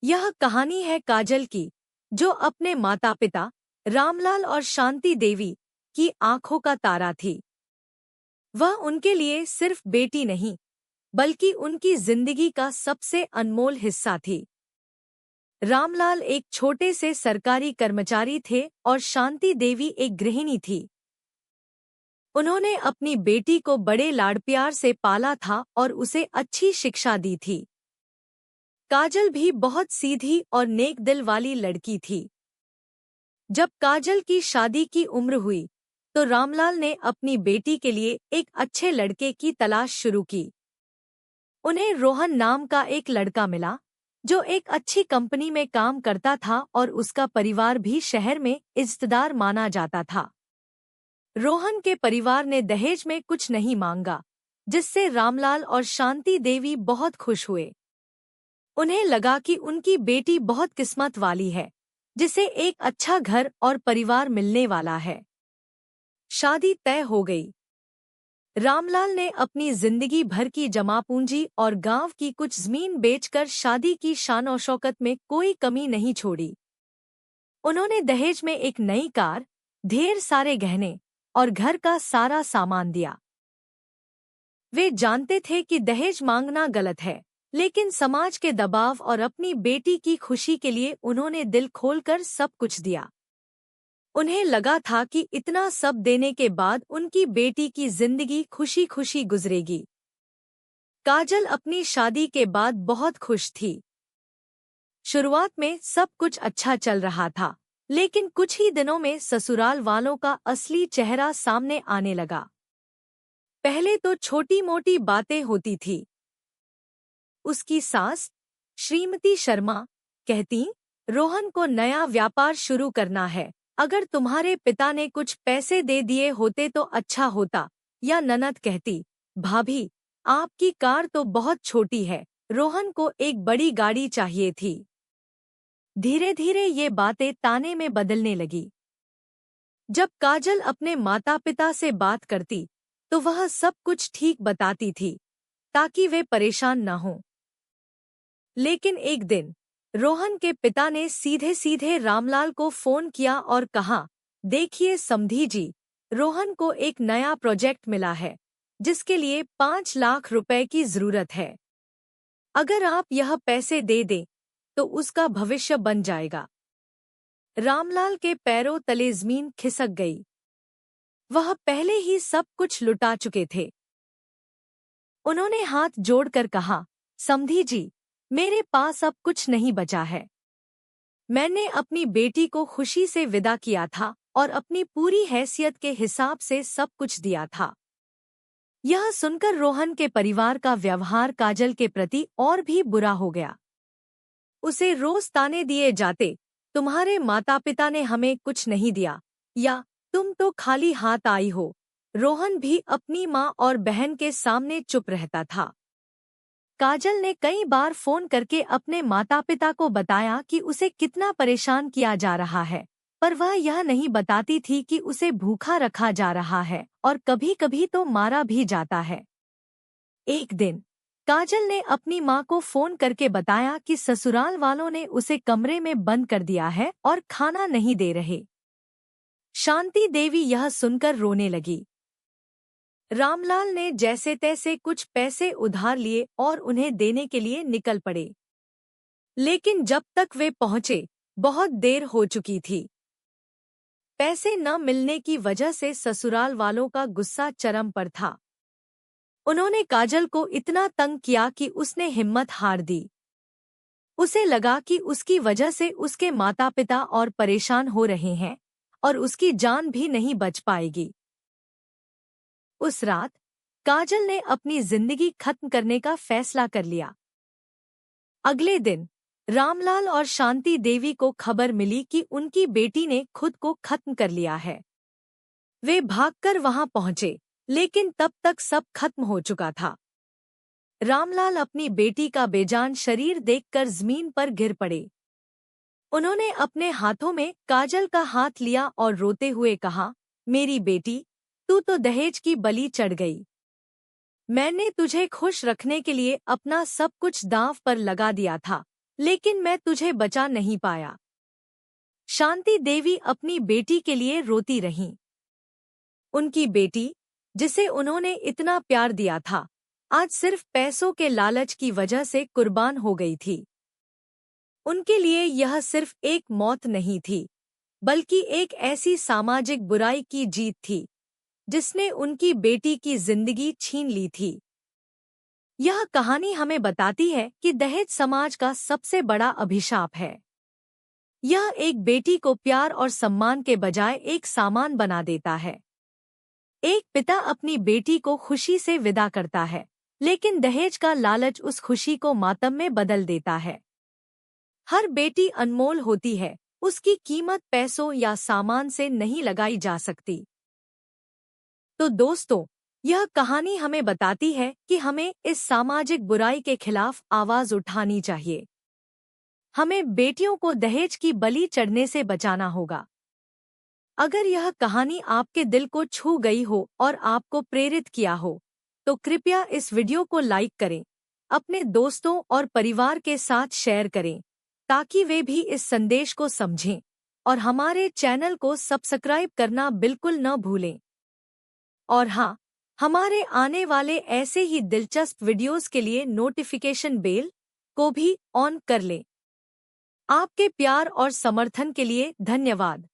यह कहानी है काजल की, जो अपने माता पिता रामलाल और शांति देवी की आंखों का तारा थी। वह उनके लिए सिर्फ बेटी नहीं, बल्कि उनकी जिंदगी का सबसे अनमोल हिस्सा थी। रामलाल एक छोटे से सरकारी कर्मचारी थे और शांति देवी एक गृहिणी थी। उन्होंने अपनी बेटी को बड़े लाड़ प्यार से पाला था और उसे अच्छी शिक्षा दी थी। काजल भी बहुत सीधी और नेक दिल वाली लड़की थी। जब काजल की शादी की उम्र हुई, तो रामलाल ने अपनी बेटी के लिए एक अच्छे लड़के की तलाश शुरू की। उन्हें रोहन नाम का एक लड़का मिला, जो एक अच्छी कंपनी में काम करता था और उसका परिवार भी शहर में इज्जतदार माना जाता था। रोहन के परिवार ने दहेज में कुछ नहीं मांगा, जिससे रामलाल और शांति देवी बहुत खुश हुए। उन्हें लगा कि उनकी बेटी बहुत किस्मत वाली है, जिसे एक अच्छा घर और परिवार मिलने वाला है। शादी तय हो गई। रामलाल ने अपनी जिंदगी भर की जमा पूंजी और गांव की कुछ जमीन बेचकर शादी की शान शौकत में कोई कमी नहीं छोड़ी। उन्होंने दहेज में एक नई कार, ढेर सारे गहने और घर का सारा सामान दिया। वे जानते थे कि दहेज मांगना गलत है, लेकिन समाज के दबाव और अपनी बेटी की खुशी के लिए उन्होंने दिल खोलकर सब कुछ दिया। उन्हें लगा था कि इतना सब देने के बाद उनकी बेटी की जिंदगी खुशी खुशी गुजरेगी। काजल अपनी शादी के बाद बहुत खुश थी। शुरुआत में सब कुछ अच्छा चल रहा था, लेकिन कुछ ही दिनों में ससुराल वालों का असली चेहरा सामने आने लगा। पहले तो छोटी मोटी बातें होती थी। उसकी सास, श्रीमती शर्मा, कहती, रोहन को नया व्यापार शुरू करना है, अगर तुम्हारे पिता ने कुछ पैसे दे दिए होते तो अच्छा होता। या ननद कहती, भाभी, आपकी कार तो बहुत छोटी है, रोहन को एक बड़ी गाड़ी चाहिए थी। धीरे धीरे ये बातें ताने में बदलने लगी। जब काजल अपने माता पिता से बात करती, तो वह सब कुछ ठीक बताती थी, ताकि वे परेशान न हों। लेकिन एक दिन रोहन के पिता ने सीधे सीधे रामलाल को फोन किया और कहा, देखिए समधी जी, रोहन को एक नया प्रोजेक्ट मिला है, जिसके लिए 5 लाख रुपए की जरूरत है। अगर आप यह पैसे दे दें, तो उसका भविष्य बन जाएगा। रामलाल के पैरों तले जमीन खिसक गई। वह पहले ही सब कुछ लुटा चुके थे। उन्होंने हाथ जोड़कर कहा, समधी जी, मेरे पास अब कुछ नहीं बचा है। मैंने अपनी बेटी को खुशी से विदा किया था और अपनी पूरी हैसियत के हिसाब से सब कुछ दिया था। यह सुनकर रोहन के परिवार का व्यवहार काजल के प्रति और भी बुरा हो गया। उसे रोज ताने दिए जाते, तुम्हारे माता पिता ने हमें कुछ नहीं दिया, या तुम तो खाली हाथ आई हो। रोहन भी अपनी माँ और बहन के सामने चुप रहता था। काजल ने कई बार फोन करके अपने माता पिता को बताया कि उसे कितना परेशान किया जा रहा है, पर वह यह नहीं बताती थी कि उसे भूखा रखा जा रहा है और कभी कभी तो मारा भी जाता है। एक दिन काजल ने अपनी माँ को फोन करके बताया कि ससुराल वालों ने उसे कमरे में बंद कर दिया है और खाना नहीं दे रहे। शांति देवी यह सुनकर रोने लगी। रामलाल ने जैसे तैसे कुछ पैसे उधार लिए और उन्हें देने के लिए निकल पड़े। लेकिन जब तक वे पहुंचे, बहुत देर हो चुकी थी। पैसे न मिलने की वजह से ससुराल वालों का गुस्सा चरम पर था। उन्होंने काजल को इतना तंग किया कि उसने हिम्मत हार दी। उसे लगा कि उसकी वजह से उसके माता पिता और परेशान हो रहे हैं और उसकी जान भी नहीं बच पाएगी। उस रात काजल ने अपनी जिंदगी खत्म करने का फैसला कर लिया। अगले दिन रामलाल और शांति देवी को खबर मिली कि उनकी बेटी ने खुद को खत्म कर लिया है। वे भागकर वहां पहुंचे, लेकिन तब तक सब खत्म हो चुका था। रामलाल अपनी बेटी का बेजान शरीर देखकर जमीन पर गिर पड़े। उन्होंने अपने हाथों में काजल का हाथ लिया और रोते हुए कहा, मेरी बेटी, तू तो दहेज की बलि चढ़ गई। मैंने तुझे खुश रखने के लिए अपना सब कुछ दांव पर लगा दिया था, लेकिन मैं तुझे बचा नहीं पाया। शांति देवी अपनी बेटी के लिए रोती रहीं। उनकी बेटी, जिसे उन्होंने इतना प्यार दिया था, आज सिर्फ पैसों के लालच की वजह से कुर्बान हो गई थी। उनके लिए यह सिर्फ एक मौत नहीं थी, बल्कि एक ऐसी सामाजिक बुराई की जीत थी जिसने उनकी बेटी की जिंदगी छीन ली थी। यह कहानी हमें बताती है कि दहेज समाज का सबसे बड़ा अभिशाप है। यह एक बेटी को प्यार और सम्मान के बजाय एक सामान बना देता है। एक पिता अपनी बेटी को खुशी से विदा करता है, लेकिन दहेज का लालच उस खुशी को मातम में बदल देता है। हर बेटी अनमोल होती है, उसकी कीमत पैसों या सामान से नहीं लगाई जा सकती। तो दोस्तों, यह कहानी हमें बताती है कि हमें इस सामाजिक बुराई के खिलाफ आवाज उठानी चाहिए। हमें बेटियों को दहेज की बलि चढ़ने से बचाना होगा। अगर यह कहानी आपके दिल को छू गई हो और आपको प्रेरित किया हो, तो कृपया इस वीडियो को लाइक करें, अपने दोस्तों और परिवार के साथ शेयर करें, ताकि वे भी इस संदेश को समझें, और हमारे चैनल को सब्सक्राइब करना बिल्कुल न भूलें। और हाँ, हमारे आने वाले ऐसे ही दिलचस्प वीडियोस के लिए नोटिफिकेशन बेल को भी ऑन कर लें। आपके प्यार और समर्थन के लिए धन्यवाद।